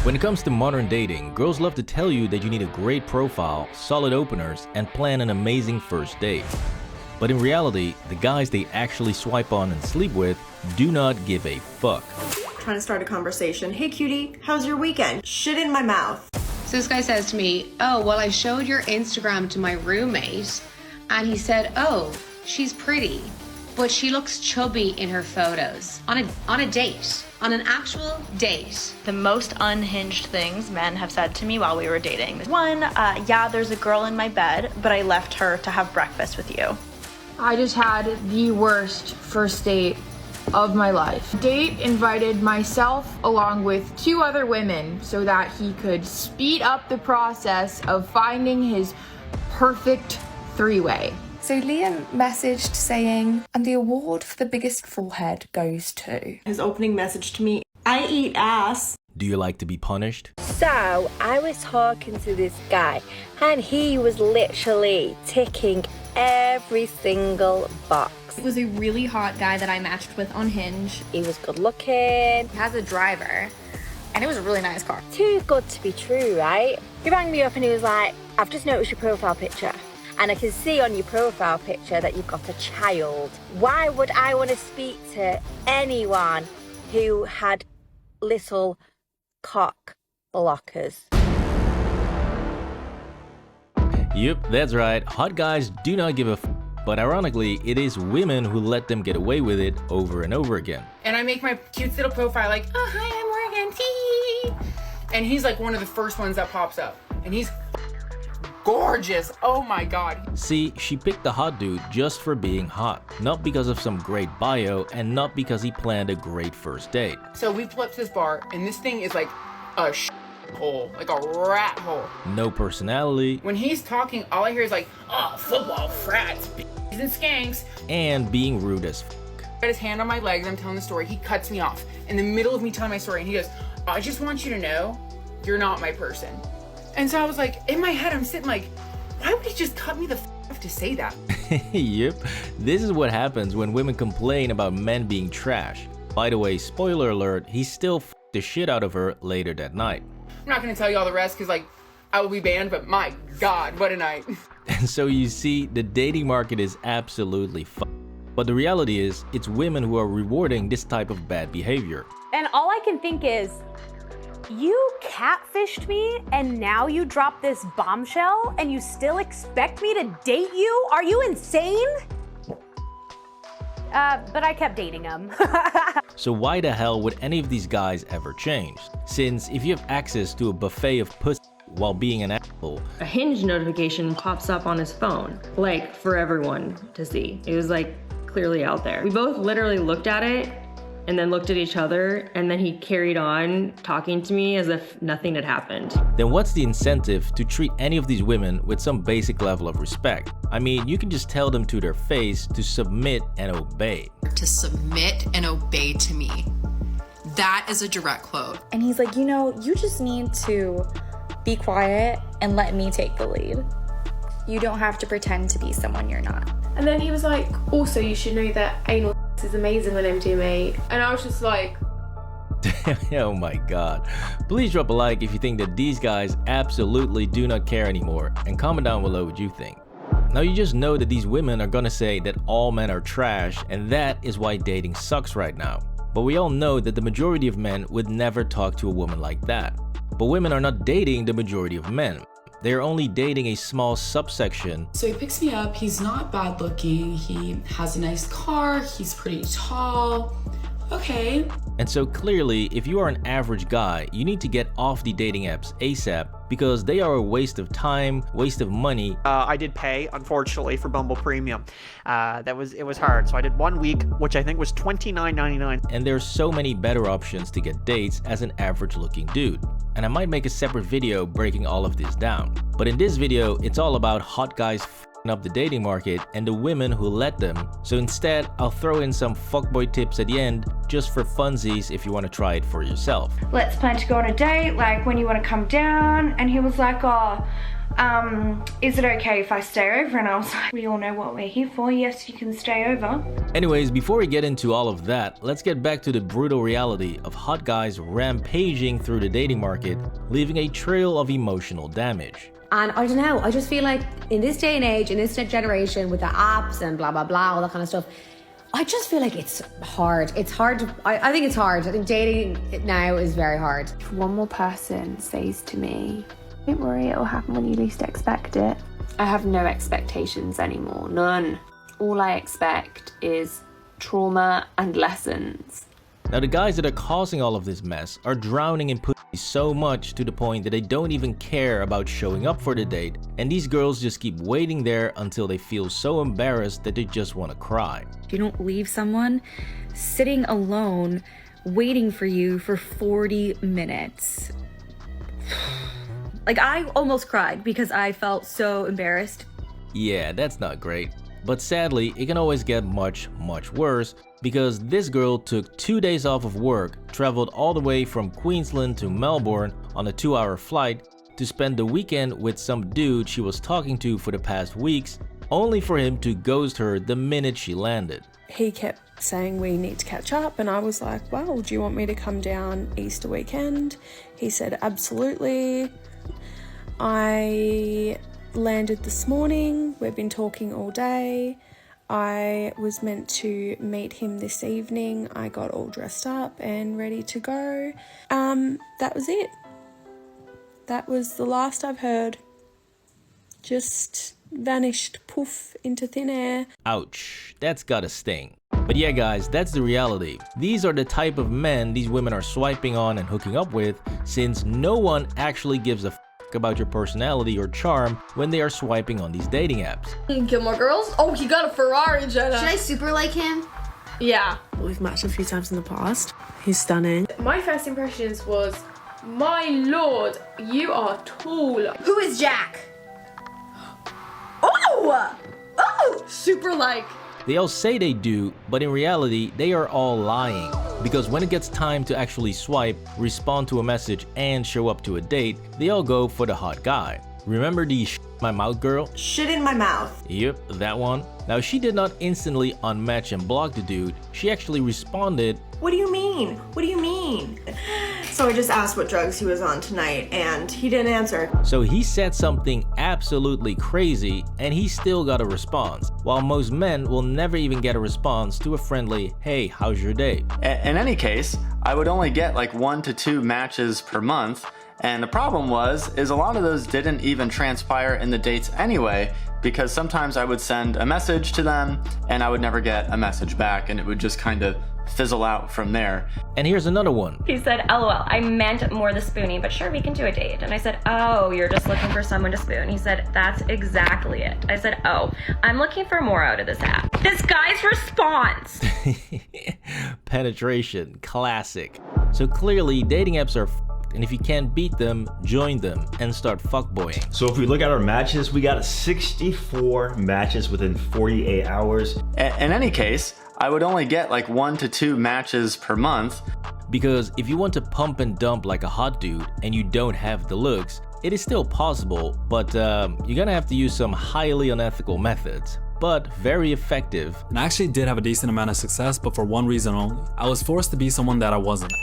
When it comes to modern dating, girls love to tell you that you need a great profile, solid openers, and plan an amazing first date. But in reality, the guys they actually swipe on and sleep with do not give a fuck. Trying to start a conversation. Hey cutie, how's your weekend? Shit in my mouth. So this guy says to me, oh, well, I showed your Instagram to my roommate and he said, oh, she's pretty, but she looks chubby in her photos. On a date, on an actual date. The most unhinged things men have said to me while we were dating. One, yeah, there's a girl in my bed, but I left her to have breakfast with you. I just had the worst first date of my life. Date invited myself along with 2 other women so that he could speed up the process of finding his perfect 3-way. So Liam messaged saying, and the award for the biggest forehead goes to. His opening message to me, I eat ass. Do you like to be punished? So I was talking to this guy and he was literally ticking every single box. It was a really hot guy that I matched with on Hinge. He was good looking. He has a driver and it was a really nice car. Too good to be true, right? He rang me up and he was like, I've just noticed your profile picture. And I can see on your profile picture that you've got a child. Why would I want to speak to anyone who had little cock blockers? Yep, that's right. Hot guys do not give a f. But ironically, it is women who let them get away with it over and over again. And I make my cute little profile like, oh, hi, I'm Morgan. Tee. And he's like one of the first ones that pops up. And he's gorgeous. Oh my God. See, she picked the hot dude just for being hot, not because of some great bio and not because he planned a great first date. So we pull up to this bar and this thing is like a hole, like a rat hole. No personality. When he's talking, all I hear is like, oh, football frats, b****s and skanks. And being rude as f***. Got his hand on my leg and I'm telling the story. He cuts me off in the middle of me telling my story and he goes, I just want you to know you're not my person. And so I was like, in my head, I'm sitting like, why would he just cut me the f off to say that? Yep, this is what happens when women complain about men being trash. By the way, spoiler alert, he still f***ed the shit out of her later that night. I'm not gonna tell you all the rest because like, I will be banned, but my God, what a night. And so you see, the dating market is absolutely f***ed. But the reality is, it's women who are rewarding this type of bad behavior. And all I can think is, you catfished me and now you drop this bombshell and you still expect me to date you? Are you insane? But I kept dating him. So why the hell would any of these guys ever change? Since if you have access to a buffet of pussy while being an asshole, a Hinge notification pops up on his phone, like for everyone to see. It was like clearly out there. We both literally looked at it and then looked at each other, and then he carried on talking to me as if nothing had happened. Then what's the incentive to treat any of these women with some basic level of respect? I mean, you can just tell them to their face to submit and obey. To submit and obey to me. That is a direct quote. And he's like, you know, you just need to be quiet and let me take the lead. You don't have to pretend to be someone you're not. And then he was like, also you should know that anal is amazing on MDMA. And I was just like, oh my God. Please drop a like if you think that these guys absolutely do not care anymore, and comment down below what you think. Now you just know that these women are gonna say that all men are trash, and that is why dating sucks right now. But we all know that the majority of men would never talk to a woman like that. But women are not dating the majority of men. They are only dating a small subsection. So he picks me up, he's not bad looking, he has a nice car, he's pretty tall. Okay. And so clearly, if you are an average guy, you need to get off the dating apps ASAP because they are a waste of time, waste of money. I did pay, unfortunately, for Bumble Premium. It was hard. So I did 1 week, which I think was $29.99. And there's so many better options to get dates as an average looking dude. And I might make a separate video breaking all of this down. But in this video, it's all about hot guys f***ing up the dating market and the women who let them. So instead, I'll throw in some fuckboy tips at the end just for funsies if you want to try it for yourself. Let's plan to go on a date, like when you want to come down. And he was like, oh, is it okay if I stay over? And I was like, we all know what we're here for. Yes, you can stay over. Anyways, before we get into all of that, let's get back to the brutal reality of hot guys rampaging through the dating market, leaving a trail of emotional damage. And I don't know, I just feel like in this day and age, in this generation with the apps and blah, blah, blah, all that kind of stuff, I just feel like it's hard. It's hard. I think it's hard. I think dating now is very hard. If one more person says to me, don't worry, it'll happen when you least expect it, I have no expectations anymore. None. All I expect is trauma and lessons. Now the guys that are causing all of this mess are drowning in pussy so much to the point that they don't even care about showing up for the date, and these girls just keep waiting there until they feel so embarrassed that they just want to cry. You don't leave someone sitting alone waiting for you for 40 minutes. Like, I almost cried because I felt so embarrassed. Yeah, that's not great. But sadly, it can always get much, much worse, because this girl took 2 days off of work, traveled all the way from Queensland to Melbourne on a 2-hour flight to spend the weekend with some dude she was talking to for the past weeks, only for him to ghost her the minute she landed. He kept saying we need to catch up, and I was like, well, do you want me to come down Easter weekend? He said absolutely. I landed this morning, we've been talking all day. I was meant to meet him this evening. I got all dressed up and ready to go. That was it. That was the last I've heard. Just vanished, poof, into thin air. Ouch, that's gotta sting. But yeah guys, that's the reality. These are the type of men these women are swiping on and hooking up with, since no one actually gives a about your personality or charm when they are swiping on these dating apps. Gilmore Girls? Oh, he got a Ferrari, Jenna. Should I super like him? Yeah. We've matched a few times in the past. He's stunning. My first impressions was, my lord, you are tall. Who is Jack? Oh! Oh! Super like. They all say they do, but in reality, they are all lying. Because when it gets time to actually swipe, respond to a message, and show up to a date, they all go for the hot guy. Remember the shit in my mouth girl? Shit in my mouth. Yep, that one. Now she did not instantly unmatch and block the dude, she actually responded, What do you mean? What do you mean? So I just asked what drugs he was on tonight, and he didn't answer. So he said something absolutely crazy, and he still got a response, while most men will never even get a response to a friendly, hey, how's your day? In any case, I would only get like 1 to 2 matches per month, and the problem is a lot of those didn't even transpire in the dates anyway, because sometimes I would send a message to them and I would never get a message back, and it would just kind of fizzle out from there. And here's another one. He said, LOL, I meant more the spooning, but sure, we can do a date. And I said, oh, you're just looking for someone to spoon. He said, that's exactly it. I said, oh, I'm looking for more out of this app. This guy's response. Penetration, classic. So clearly, dating apps are and if you can't beat them, join them and start fuckboying. So if we look at our matches, we got 64 matches within 48 hours. In any case, I would only get like 1 to 2 matches per month. Because if you want to pump and dump like a hot dude and you don't have the looks, it is still possible, but you're gonna have to use some highly unethical methods, but very effective. And I actually did have a decent amount of success, but for one reason only. I was forced to be someone that I wasn't.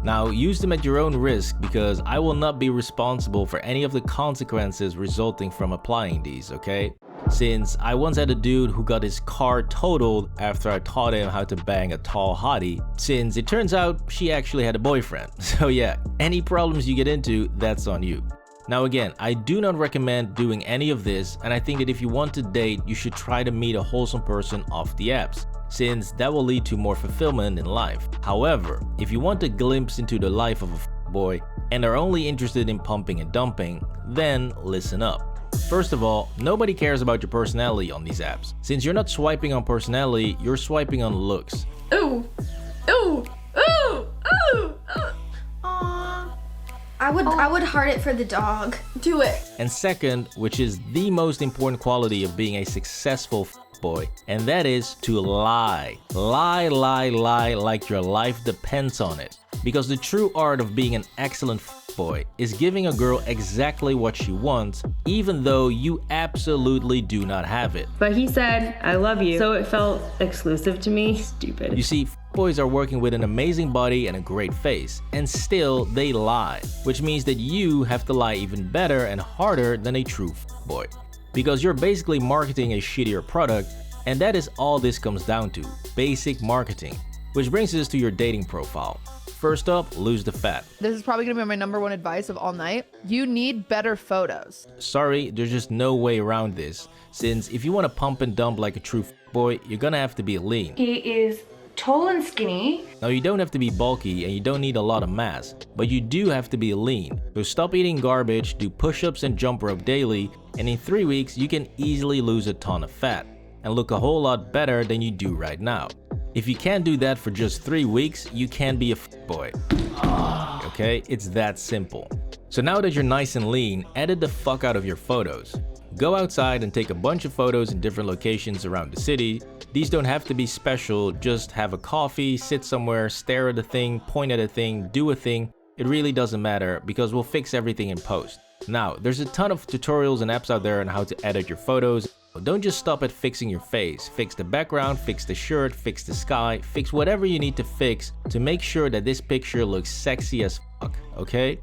Now, use them at your own risk, because I will not be responsible for any of the consequences resulting from applying these, okay? Since I once had a dude who got his car totaled after I taught him how to bang a tall hottie, since it turns out she actually had a boyfriend. So yeah, any problems you get into, that's on you. Now again, I do not recommend doing any of this, and I think that if you want to date, you should try to meet a wholesome person off the apps, since that will lead to more fulfillment in life. However, if you want a glimpse into the life of a boy and are only interested in pumping and dumping, then listen up. First of all, nobody cares about your personality on these apps. Since you're not swiping on personality, you're swiping on looks. Ooh, ooh, ooh, ooh, ooh. I would heart it for the dog. Do it. And second, which is the most important quality of being a successful boy, and that is to lie. Lie, lie, lie like your life depends on it. Because the true art of being an excellent boy is giving a girl exactly what she wants, even though you absolutely do not have it. But he said, I love you, so it felt exclusive to me. Stupid. You see, boys are working with an amazing body and a great face, and still they lie, which means that you have to lie even better and harder than a true boy. Because you're basically marketing a shittier product, and that is all this comes down to, basic marketing. Which brings us to your dating profile. First up, lose the fat. This is probably gonna be my #1 advice of all night. You need better photos. Sorry, there's just no way around this, since if you want to pump and dump like a true boy, you're gonna have to be lean. He is tall and skinny. Now you don't have to be bulky and you don't need a lot of mass, but you do have to be lean. So stop eating garbage, do push-ups and jump rope daily, and in 3 weeks you can easily lose a ton of fat and look a whole lot better than you do right now. If you can't do that for just 3 weeks, you can't be a boy. Okay, it's that simple. So now that you're nice and lean, edit the fuck out of your photos. Go outside and take a bunch of photos in different locations around the city. These don't have to be special, just have a coffee, sit somewhere, stare at a thing, point at a thing, do a thing. It really doesn't matter because we'll fix everything in post. Now, there's a ton of tutorials and apps out there on how to edit your photos. Don't just stop at fixing your face. Fix the background, fix the shirt, fix the sky, fix whatever you need to fix to make sure that this picture looks sexy as fuck, okay?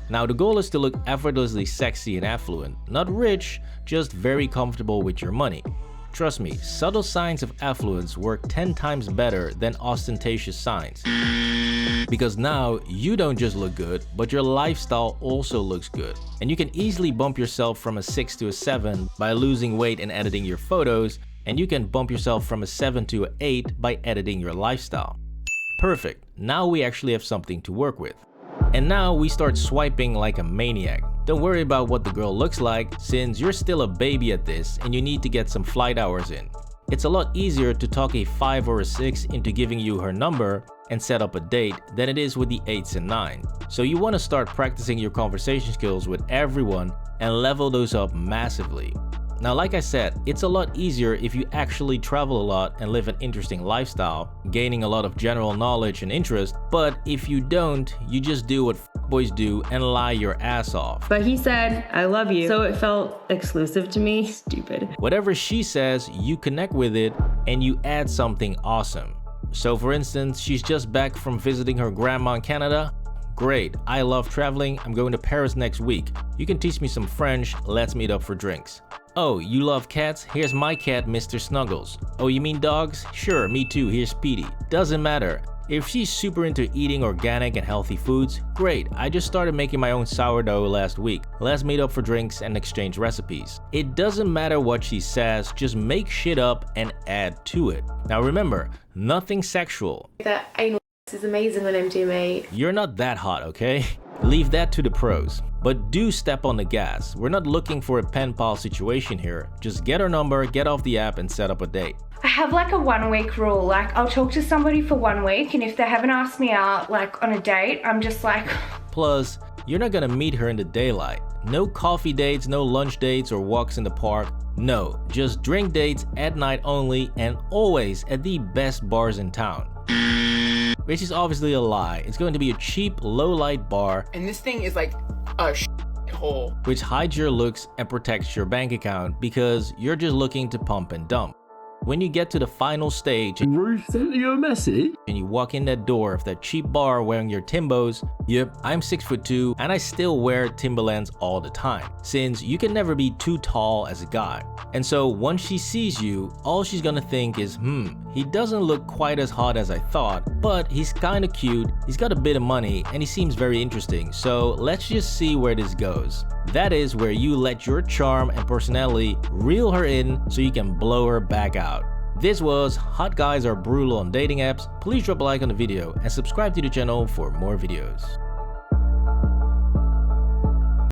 Now the goal is to look effortlessly sexy and affluent, not rich, just very comfortable with your money. Trust me, subtle signs of affluence work 10 times better than ostentatious signs. Because now you don't just look good, but your lifestyle also looks good. And you can easily bump yourself from a 6 to a 7 by losing weight and editing your photos, and you can bump yourself from a 7 to an 8 by editing your lifestyle. Perfect, now we actually have something to work with. And now we start swiping like a maniac. Don't worry about what the girl looks like, since you're still a baby at this and you need to get some flight hours in. It's a lot easier to talk a 5 or a 6 into giving you her number and set up a date than it is with the 8s and 9s. So you want to start practicing your conversation skills with everyone and level those up massively. Now, like I said, it's a lot easier if you actually travel a lot and live an interesting lifestyle, gaining a lot of general knowledge and interest, but if you don't, you just do what boys do and lie your ass off. But he said, I love you, so it felt exclusive to me. Stupid. Whatever she says, you connect with it and you add something awesome. So for instance, she's just back from visiting her grandma in Canada. Great, I love traveling, I'm going to Paris next week. You can teach me some French, let's meet up for drinks. Oh, you love cats? Here's my cat, Mr. Snuggles. Oh, you mean dogs? Sure, me too, here's Speedy. Doesn't matter. If she's super into eating organic and healthy foods, great, I just started making my own sourdough last week. Let's meet up for drinks and exchange recipes. It doesn't matter what she says, just make shit up and add to it. Now remember, nothing sexual. That anal is amazing on MDMA. You're not that hot, okay? Leave that to the pros. But do step on the gas. We're not looking for a pen pal situation here. Just get her number, get off the app and set up a date. I have like a 1 week rule. Like I'll talk to somebody for 1 week and if they haven't asked me out like on a date, I'm just like... Plus, you're not gonna meet her in the daylight. No coffee dates, no lunch dates or walks in the park. No, just drink dates at night only and always at the best bars in town. Which is obviously a lie. It's going to be a cheap, low-light bar. And this thing is like a hole. Which hides your looks and protects your bank account because you're just looking to pump and dump. When you get to the final stage Ruth sent you a message and you walk in that door of that cheap bar wearing your Timbos, yep, I'm 6'2" and I still wear Timberlands all the time, since you can never be too tall as a guy. And so once she sees you, all she's gonna think is, he doesn't look quite as hot as I thought, but he's kinda cute, he's got a bit of money, and he seems very interesting, so let's just see where this goes. That is where you let your charm and personality reel her in so you can blow her back out. This was Hot Guys Are Brutal on Dating Apps. Please drop a like on the video and subscribe to the channel for more videos.